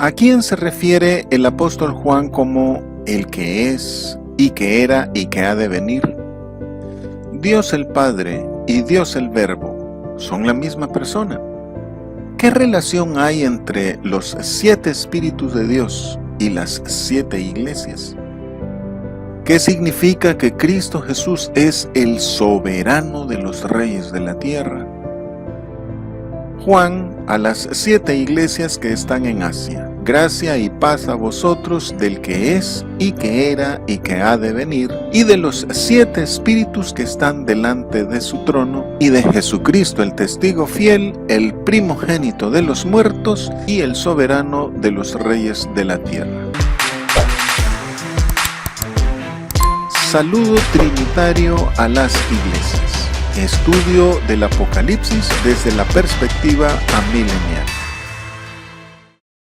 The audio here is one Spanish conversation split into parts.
¿A quién se refiere el apóstol Juan como el que es, y que era, y que ha de venir? Dios el Padre y Dios el Verbo son la misma persona. ¿Qué relación hay entre los 7 Espíritus de Dios y las 7 iglesias? ¿Qué significa que Cristo Jesús es el soberano de los reyes de la tierra? Juan a las 7 iglesias que están en Asia: gracia y paz a vosotros del que es, y que era, y que ha de venir, y de los 7 espíritus que están delante de su trono, y de Jesucristo el testigo fiel, el primogénito de los muertos, y el soberano de los reyes de la tierra. Saludo trinitario a las iglesias. Estudio del Apocalipsis desde la perspectiva amilenial.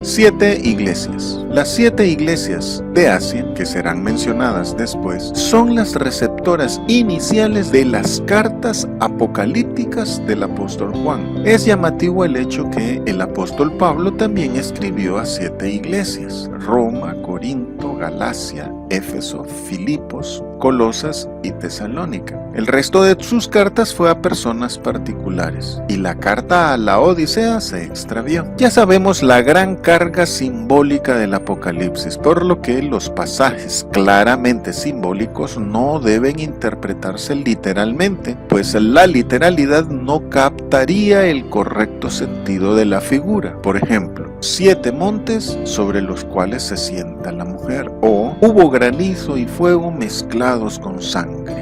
7 iglesias. Las 7 iglesias de Asia, que serán mencionadas después, son las receptoras iniciales de las cartas apocalípticas del apóstol Juan. Es llamativo el hecho que el apóstol Pablo también escribió a 7 iglesias: Roma, Corinto, Galacia, Éfeso, Filipos, Colosas y Tesalónica. El resto de sus cartas fue a personas particulares, y la carta a la Odisea se extravió. Ya sabemos la gran carga simbólica del Apocalipsis, por lo que los pasajes claramente simbólicos no deben interpretarse literalmente, pues la literalidad no captaría el correcto sentido de la figura. Por ejemplo, 7 montes sobre los cuales se sienta la mujer, o hubo granizo y fuego mezclados con sangre,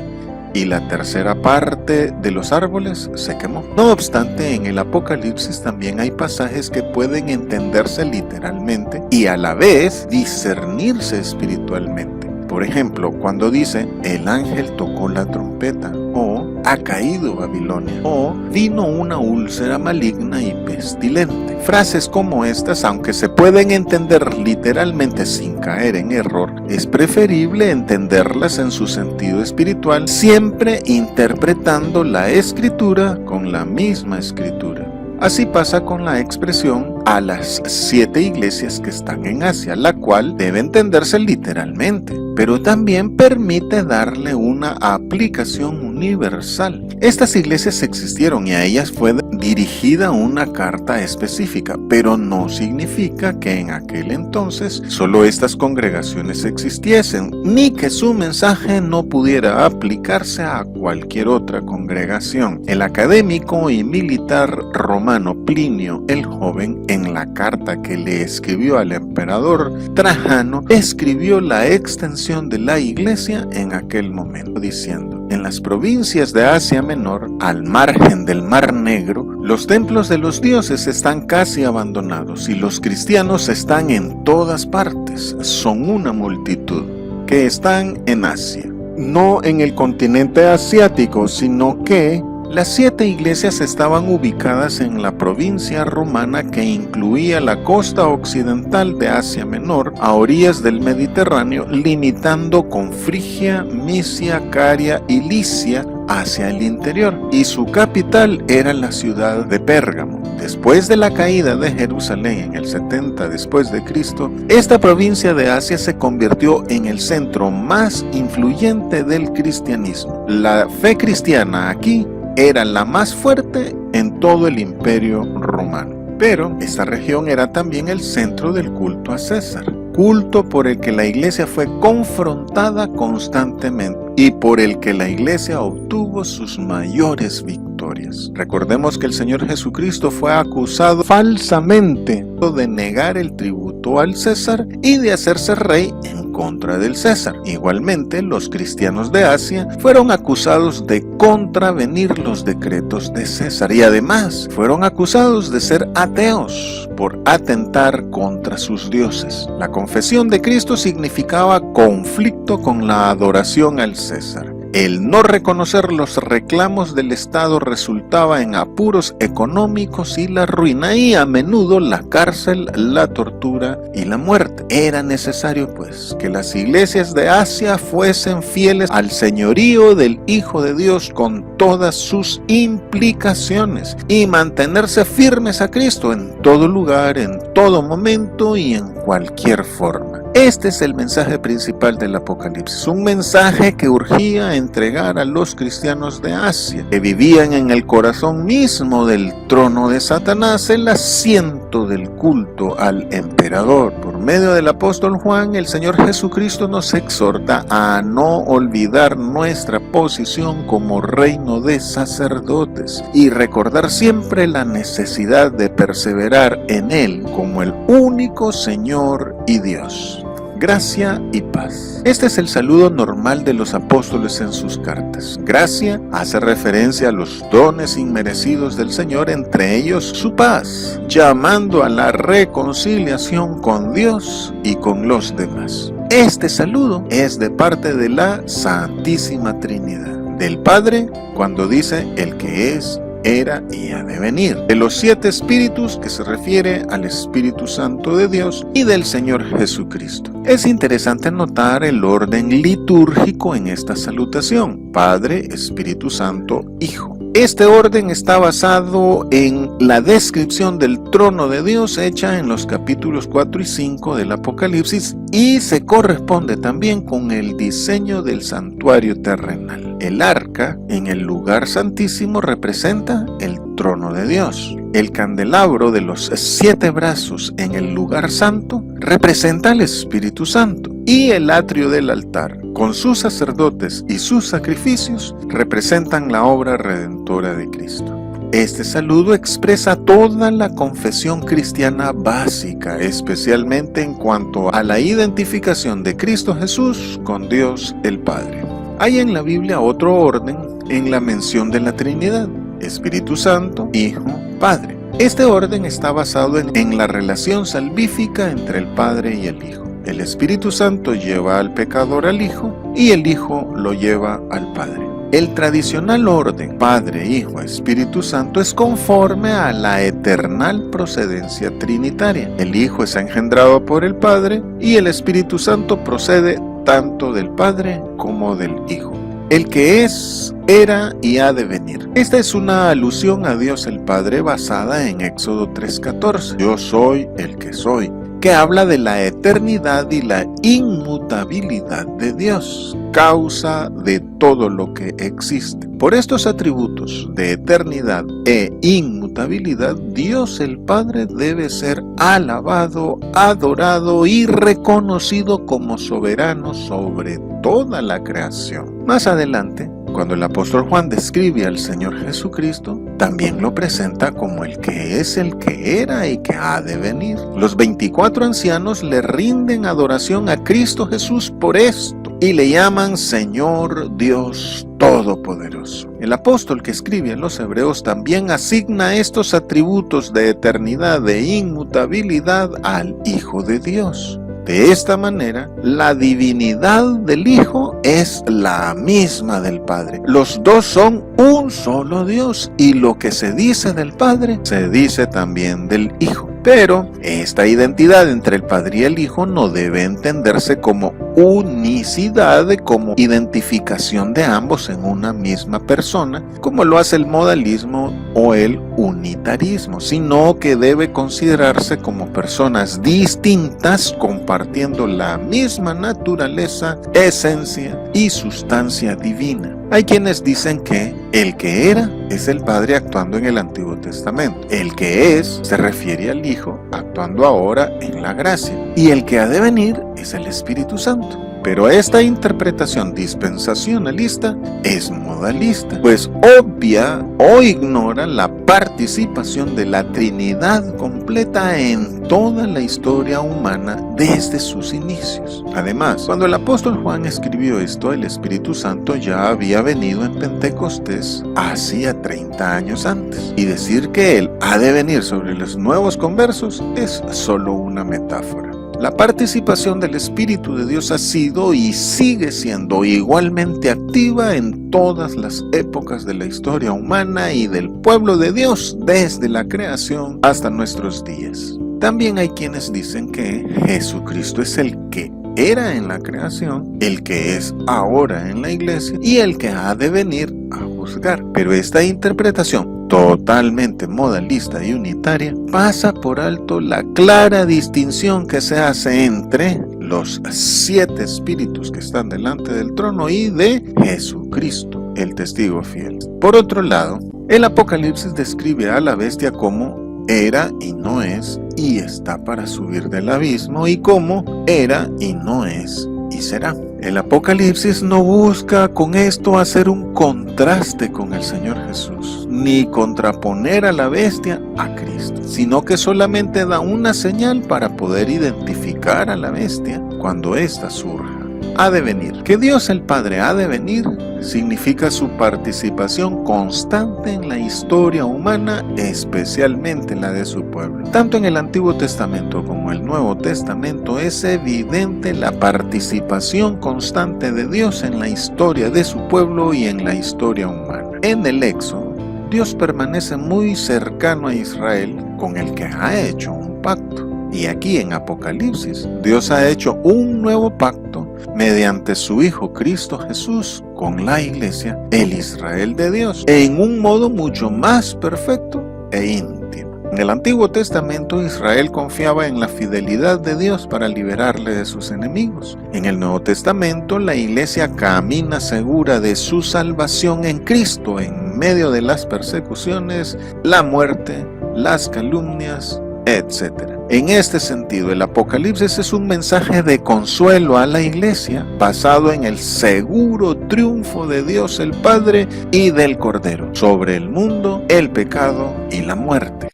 y la tercera parte de los árboles se quemó. No obstante, en el Apocalipsis también hay pasajes que pueden entenderse literalmente y a la vez discernirse espiritualmente. Por ejemplo, cuando dice: el ángel tocó la trompeta, o ha caído Babilonia, o vino una úlcera maligna y pestilente. Frases como estas, aunque se pueden entender literalmente sin caer en error, es preferible entenderlas en su sentido espiritual, siempre interpretando la escritura con la misma escritura. Así pasa con la expresión a las 7 iglesias que están en Asia, la cual debe entenderse literalmente, pero también permite darle una aplicación universal. Estas iglesias existieron y a ellas fue dirigida una carta específica, pero no significa que en aquel entonces solo estas congregaciones existiesen, ni que su mensaje no pudiera aplicarse a cualquier otra congregación. El académico y militar romano Plinio el Joven, en la carta que le escribió al emperador Trajano, escribió la extensión de la iglesia en aquel momento, diciendo: en las provincias de Asia Menor, al margen del Mar Negro, los templos de los dioses están casi abandonados y los cristianos están en todas partes. Son una multitud que están en Asia, no en el continente asiático, sino que las 7 iglesias estaban ubicadas en la provincia romana que incluía la costa occidental de Asia Menor a orillas del Mediterráneo, limitando con Frigia, Misia, Caria y Licia hacia el interior, y su capital era la ciudad de Pérgamo. Después de la caída de Jerusalén en el 70 después de Cristo, esta provincia de Asia se convirtió en el centro más influyente del cristianismo. La fe cristiana aquí era la más fuerte en todo el imperio romano. Pero esta región era también el centro del culto a César, culto por el que la iglesia fue confrontada constantemente y por el que la iglesia obtuvo sus mayores victorias. Recordemos que el Señor Jesucristo fue acusado falsamente de negar el tributo al César y de hacerse rey en contra del César. Igualmente, los cristianos de Asia fueron acusados de contravenir los decretos de César y además fueron acusados de ser ateos por atentar contra sus dioses. La confesión de Cristo significaba conflicto con la adoración al César. El no reconocer los reclamos del Estado resultaba en apuros económicos y la ruina, y a menudo la cárcel, la tortura y la muerte. Era necesario, pues, que las iglesias de Asia fuesen fieles al señorío del Hijo de Dios con todas sus implicaciones y mantenerse firmes a Cristo en todo lugar, en todo momento y en cualquier forma. Este es el mensaje principal del Apocalipsis, un mensaje que urgía entregar a los cristianos de Asia, que vivían en el corazón mismo del trono de Satanás, el asiento del culto al emperador. Por medio del apóstol Juan, el Señor Jesucristo nos exhorta a no olvidar nuestra posición como reino de sacerdotes y recordar siempre la necesidad de perseverar en Él como el único Señor y Dios. Gracia y paz. Este es el saludo normal de los apóstoles en sus cartas. Gracia hace referencia a los dones inmerecidos del Señor, entre ellos su paz, llamando a la reconciliación con Dios y con los demás. Este saludo es de parte de la Santísima Trinidad, del Padre, cuando dice el que es, era y ha de venir, de los 7 espíritus, que se refiere al Espíritu Santo de Dios, y del Señor Jesucristo. Es interesante notar el orden litúrgico en esta salutación: Padre, Espíritu Santo, Hijo. Este orden está basado en la descripción del trono de Dios hecha en los capítulos 4 y 5 del Apocalipsis, y se corresponde también con el diseño del santuario terrenal. El arca en el lugar santísimo representa el trono de Dios. El candelabro de los 7 brazos en el lugar santo representa al Espíritu Santo, y el atrio del altar, con sus sacerdotes y sus sacrificios, representan la obra redentora de Cristo. Este saludo expresa toda la confesión cristiana básica, especialmente en cuanto a la identificación de Cristo Jesús con Dios el Padre. Hay en la Biblia otro orden en la mención de la Trinidad: Espíritu Santo, Hijo, Padre. Este orden está basado en la relación salvífica entre el Padre y el Hijo. El Espíritu Santo lleva al pecador al Hijo y el Hijo lo lleva al Padre. El tradicional orden Padre, Hijo, Espíritu Santo es conforme a la eternal procedencia trinitaria. El Hijo es engendrado por el Padre y el Espíritu Santo procede tanto del Padre como del Hijo. El que es, era y ha de venir. Esta es una alusión a Dios el Padre basada en Éxodo 3:14. Yo soy el que soy, que habla de la eternidad y la inmutabilidad de Dios, causa de todo lo que existe. Por estos atributos de eternidad e inmutabilidad, Dios el Padre debe ser alabado, adorado y reconocido como soberano sobre toda la creación. Más adelante, cuando el apóstol Juan describe al Señor Jesucristo, también lo presenta como el que es, el que era y que ha de venir. Los 24 ancianos le rinden adoración a Cristo Jesús por esto y le llaman Señor Dios Todopoderoso. El apóstol que escribe a los Hebreos también asigna estos atributos de eternidad e inmutabilidad al Hijo de Dios. De esta manera, la divinidad del Hijo es la misma del Padre. Los dos son un solo Dios, y lo que se dice del Padre, se dice también del Hijo. Pero esta identidad entre el Padre y el Hijo no debe entenderse como unicidad, como identificación de ambos en una misma persona, como lo hace el modalismo o el unitarismo, sino que debe considerarse como personas distintas compartiendo la misma naturaleza, esencia y sustancia divina. Hay quienes dicen que el que era es el Padre actuando en el Antiguo Testamento. El que es se refiere al Hijo actuando ahora en la gracia. Y el que ha de venir es el Espíritu Santo. Pero esta interpretación dispensacionalista es modalista, pues obvia o ignora la participación de la Trinidad completa en toda la historia humana desde sus inicios. Además, cuando el apóstol Juan escribió esto, el Espíritu Santo ya había venido en Pentecostés hacía 30 años antes. Y decir que Él ha de venir sobre los nuevos conversos es solo una metáfora. La participación del Espíritu de Dios ha sido y sigue siendo igualmente activa en todas las épocas de la historia humana y del pueblo de Dios, desde la creación hasta nuestros días. También hay quienes dicen que Jesucristo es el que era en la creación, el que es ahora en la iglesia y el que ha de venir a juzgar. Pero esta interpretación totalmente modalista y unitaria pasa por alto la clara distinción que se hace entre los 7 espíritus que están delante del trono y de Jesucristo, el testigo fiel. Por otro lado, el Apocalipsis describe a la bestia como era y no es, y está para subir del abismo, y como era y no es, y será. El Apocalipsis no busca con esto hacer un contraste con el Señor Jesús, ni contraponer a la bestia a Cristo, sino que solamente da una señal para poder identificar a la bestia cuando ésta surja. Ha de venir. Que Dios el Padre ha de venir significa su participación constante en la historia humana, especialmente la de su pueblo. Tanto en el Antiguo Testamento como el Nuevo Testamento es evidente la participación constante de Dios en la historia de su pueblo y en la historia humana. En el Éxodo, Dios permanece muy cercano a Israel, con el que ha hecho un pacto. Y aquí en Apocalipsis, Dios ha hecho un nuevo pacto mediante su Hijo Cristo Jesús con la Iglesia, el Israel de Dios, en un modo mucho más perfecto e íntimo. En el Antiguo Testamento, Israel confiaba en la fidelidad de Dios para liberarle de sus enemigos. En el Nuevo Testamento, la Iglesia camina segura de su salvación en Cristo en medio de las persecuciones, la muerte, las calumnias, etc. En este sentido, el Apocalipsis es un mensaje de consuelo a la iglesia basado en el seguro triunfo de Dios el Padre y del Cordero sobre el mundo, el pecado y la muerte.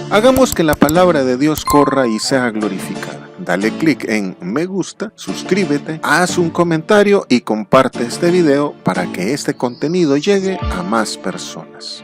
Hagamos que la palabra de Dios corra y sea glorificada. Dale clic en me gusta, suscríbete, haz un comentario y comparte este video para que este contenido llegue a más personas.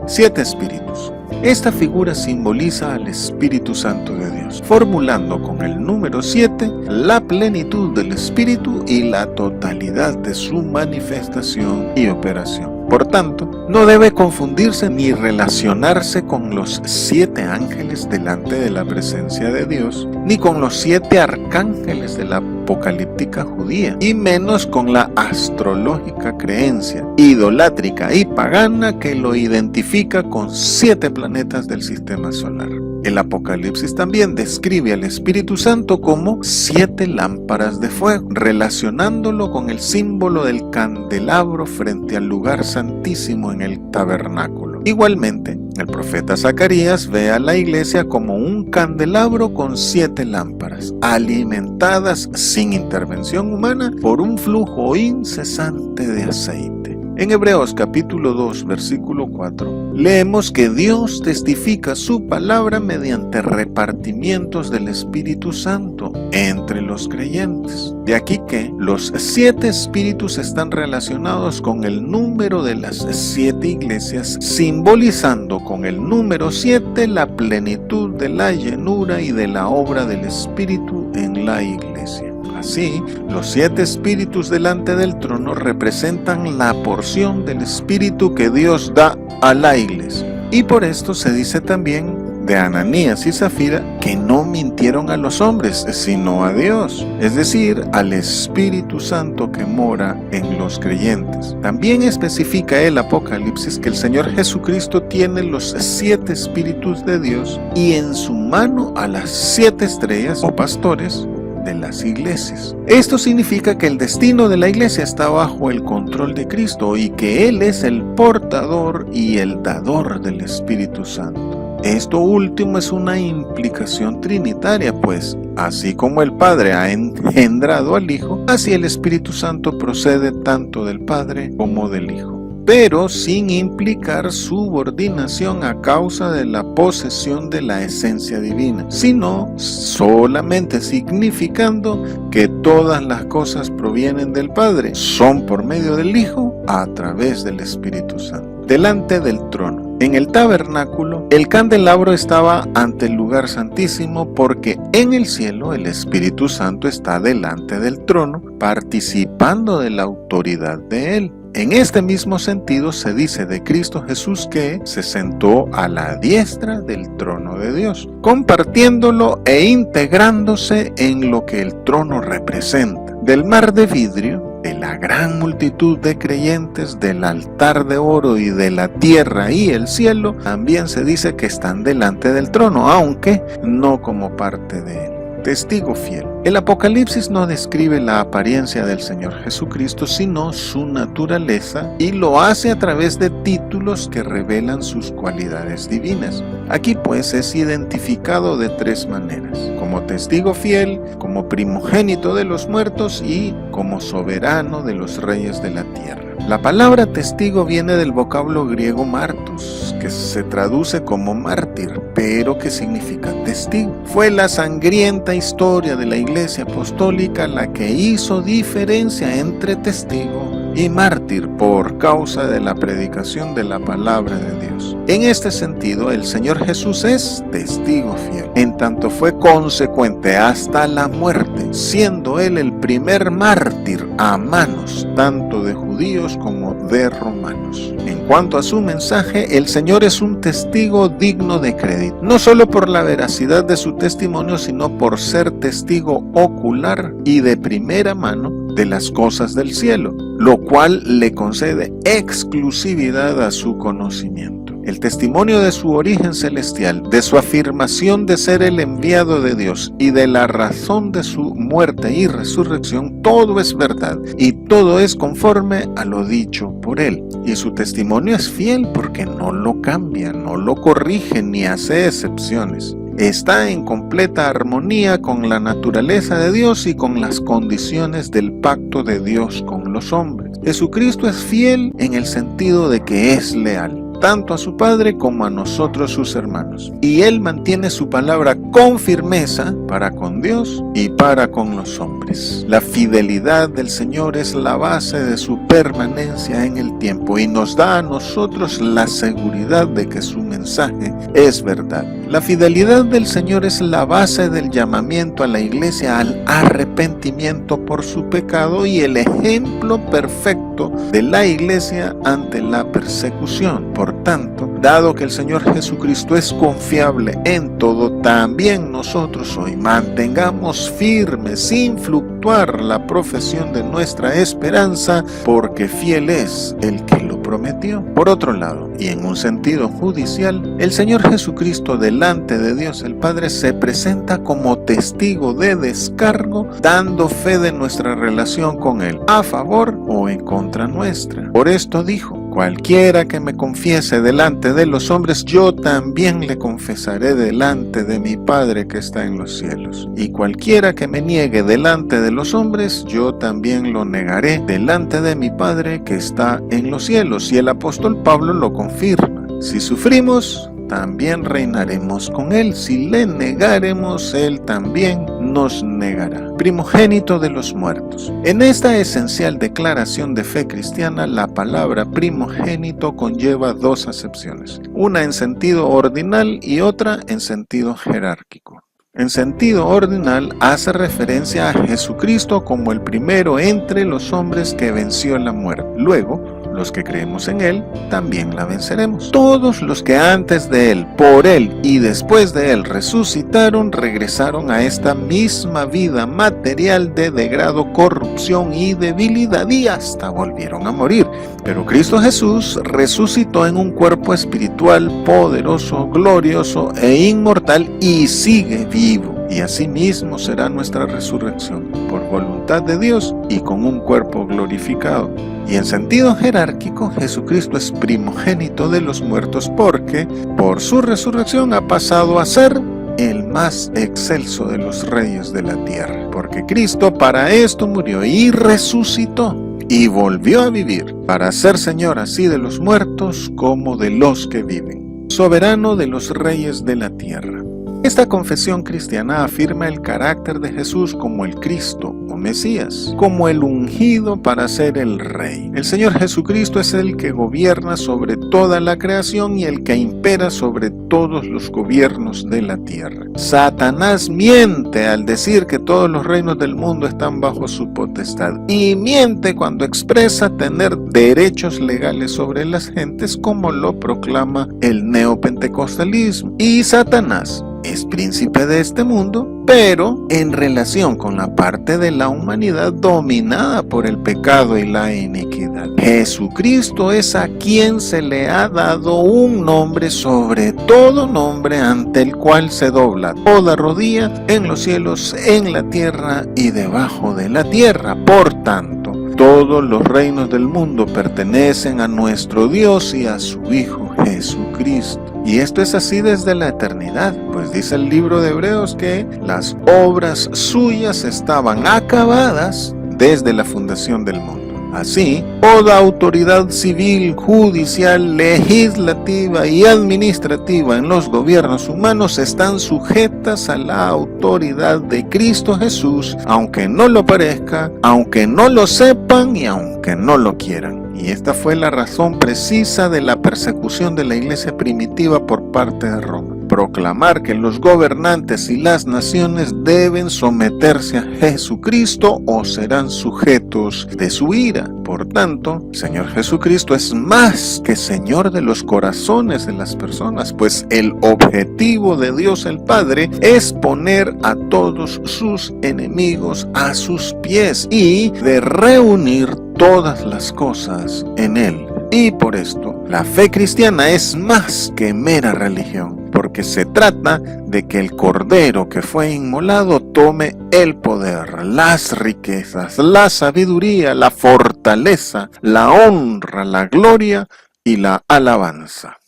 7 espíritus. Esta figura simboliza al Espíritu Santo de Dios, formulando con el número 7 la plenitud del Espíritu y la totalidad de su manifestación y operación. Por tanto, no debe confundirse ni relacionarse con los 7 ángeles delante de la presencia de Dios, ni con los 7 arcángeles de la apocalíptica judía, y menos con la astrológica creencia idolátrica y pagana que lo identifica con 7 planetas del sistema solar. El Apocalipsis también describe al Espíritu Santo como 7 lámparas de fuego, relacionándolo con el símbolo del candelabro frente al lugar santísimo en el tabernáculo. Igualmente, el profeta Zacarías ve a la iglesia como un candelabro con 7 lámparas, alimentadas sin intervención humana por un flujo incesante de aceite. En Hebreos capítulo 2, versículo 4, leemos que Dios testifica su palabra mediante repartimientos del Espíritu Santo entre los creyentes. De aquí que los 7 espíritus están relacionados con el número de las 7 iglesias, simbolizando con el número 7 la plenitud de la llenura y de la obra del Espíritu en la iglesia. Así, los 7 espíritus delante del trono representan la porción del Espíritu que Dios da a la iglesia. Y por esto se dice también de Ananías y Zafira que no mintieron a los hombres, sino a Dios, es decir, al Espíritu Santo que mora en los creyentes. También especifica el Apocalipsis que el Señor Jesucristo tiene los 7 espíritus de Dios y en su mano a las 7 estrellas o pastores de las iglesias. Esto significa que el destino de la iglesia está bajo el control de Cristo y que Él es el portador y el dador del Espíritu Santo. Esto último es una implicación trinitaria, pues así como el Padre ha engendrado al Hijo, así el Espíritu Santo procede tanto del Padre como del Hijo, pero sin implicar subordinación a causa de la posesión de la esencia divina, sino solamente significando que todas las cosas provienen del Padre, son por medio del Hijo, a través del Espíritu Santo. Delante del trono, En el tabernáculo, el candelabro estaba ante el lugar santísimo porque en el cielo el Espíritu Santo está delante del trono, participando de la autoridad de él. En este mismo sentido se dice de Cristo Jesús que se sentó a la diestra del trono de Dios, compartiéndolo e integrándose en lo que el trono representa. Del mar de vidrio, de la gran multitud de creyentes, del altar de oro y de la tierra y el cielo, también se dice que están delante del trono, aunque no como parte de él. Testigo fiel. El Apocalipsis no describe la apariencia del Señor Jesucristo, sino su naturaleza, y lo hace a través de títulos que revelan sus cualidades divinas. Aquí pues es identificado de tres maneras: como testigo fiel, como primogénito de los muertos y como soberano de los reyes de la tierra. La palabra testigo viene del vocablo griego martos, que se traduce como mártir, pero que significa testigo. Fue la sangrienta historia de la Iglesia Apostólica la que hizo diferencia entre testigo y mártir por causa de la predicación de la palabra de Dios. En este sentido, el Señor Jesús es testigo fiel, en tanto fue consecuente hasta la muerte, siendo él el primer mártir a manos tanto de judíos como de romanos. En cuanto a su mensaje, el Señor es un testigo digno de crédito, no solo por la veracidad de su testimonio, sino por ser testigo ocular y de primera mano de las cosas del cielo, lo cual le concede exclusividad a su conocimiento. El testimonio de su origen celestial, de su afirmación de ser el enviado de Dios y de la razón de su muerte y resurrección, todo es verdad y todo es conforme a lo dicho por él. Y su testimonio es fiel porque no lo cambia, no lo corrige ni hace excepciones. Está en completa armonía con la naturaleza de Dios y con las condiciones del pacto de Dios con los hombres. Jesucristo es fiel en el sentido de que es leal, tanto a su Padre como a nosotros sus hermanos. Y Él mantiene su palabra con firmeza para con Dios y para con los hombres. La fidelidad del Señor es la base de su permanencia en el tiempo y nos da a nosotros la seguridad de que su mensaje es verdad. La fidelidad del Señor es la base del llamamiento a la iglesia al arrepentimiento por su pecado y el ejemplo perfecto de la iglesia ante la persecución. Por tanto, dado que el Señor Jesucristo es confiable en todo, también nosotros hoy mantengamos firme, sin fluctuar, la profesión de nuestra esperanza, porque fiel es el que lo prometió. Por otro lado, y en un sentido judicial, el Señor Jesucristo delante de Dios el Padre se presenta como testigo de descargo, dando fe de nuestra relación con Él, a favor o en contra nuestra. Por esto dijo: cualquiera que me confiese delante de los hombres, yo también le confesaré delante de mi Padre que está en los cielos. Y cualquiera que me niegue delante de los hombres, yo también lo negaré delante de mi Padre que está en los cielos. Y el apóstol Pablo lo confirma: si sufrimos, también reinaremos con Él. Si le negaremos, Él también nos negará. Primogénito de los muertos. En esta esencial declaración de fe cristiana, la palabra primogénito conlleva dos acepciones, una en sentido ordinal y otra en sentido jerárquico. En sentido ordinal hace referencia a Jesucristo como el primero entre los hombres que venció la muerte. Luego, los que creemos en Él también la venceremos. Todos los que antes de Él, por Él y después de Él resucitaron, regresaron a esta misma vida material de degrado, corrupción y debilidad y hasta volvieron a morir. Pero Cristo Jesús resucitó en un cuerpo espiritual poderoso, glorioso e inmortal y sigue vivo. Y asimismo será nuestra resurrección, por voluntad de Dios y con un cuerpo glorificado. Y en sentido jerárquico, Jesucristo es primogénito de los muertos porque, por su resurrección, ha pasado a ser el más excelso de los reyes de la tierra. Porque Cristo para esto murió y resucitó y volvió a vivir, para ser Señor así de los muertos como de los que viven. Soberano de los reyes de la tierra. Esta confesión cristiana afirma el carácter de Jesús como el Cristo o Mesías, como el ungido para ser el Rey. El Señor Jesucristo es el que gobierna sobre toda la creación y el que impera sobre todos los gobiernos de la tierra. Satanás miente al decir que todos los reinos del mundo están bajo su potestad, y miente cuando expresa tener derechos legales sobre las gentes, como lo proclama el neopentecostalismo. Y Satanás es príncipe de este mundo, pero en relación con la parte de la humanidad dominada por el pecado y la iniquidad. Jesucristo es a quien se le ha dado un nombre sobre todo nombre, ante el cual se dobla toda rodilla en los cielos, en la tierra y debajo de la tierra. Por tanto, todos los reinos del mundo pertenecen a nuestro Dios y a su Hijo Jesucristo. Y esto es así desde la eternidad, pues dice el libro de Hebreos que las obras suyas estaban acabadas desde la fundación del mundo. Así, toda autoridad civil, judicial, legislativa y administrativa en los gobiernos humanos están sujetas a la autoridad de Cristo Jesús, aunque no lo parezca, aunque no lo sepan y aunque no lo quieran. Y esta fue la razón precisa de la persecución de la iglesia primitiva por parte de Roma. Proclamar que los gobernantes y las naciones deben someterse a Jesucristo o serán sujetos de su ira. Por tanto, Señor Jesucristo es más que Señor de los corazones de las personas, pues el objetivo de Dios el Padre es poner a todos sus enemigos a sus pies y de reunir todas las cosas en Él. Y por esto, la fe cristiana es más que mera religión, porque se trata de que el Cordero que fue inmolado tome el poder, las riquezas, la sabiduría, la fortaleza, la honra, la gloria y la alabanza.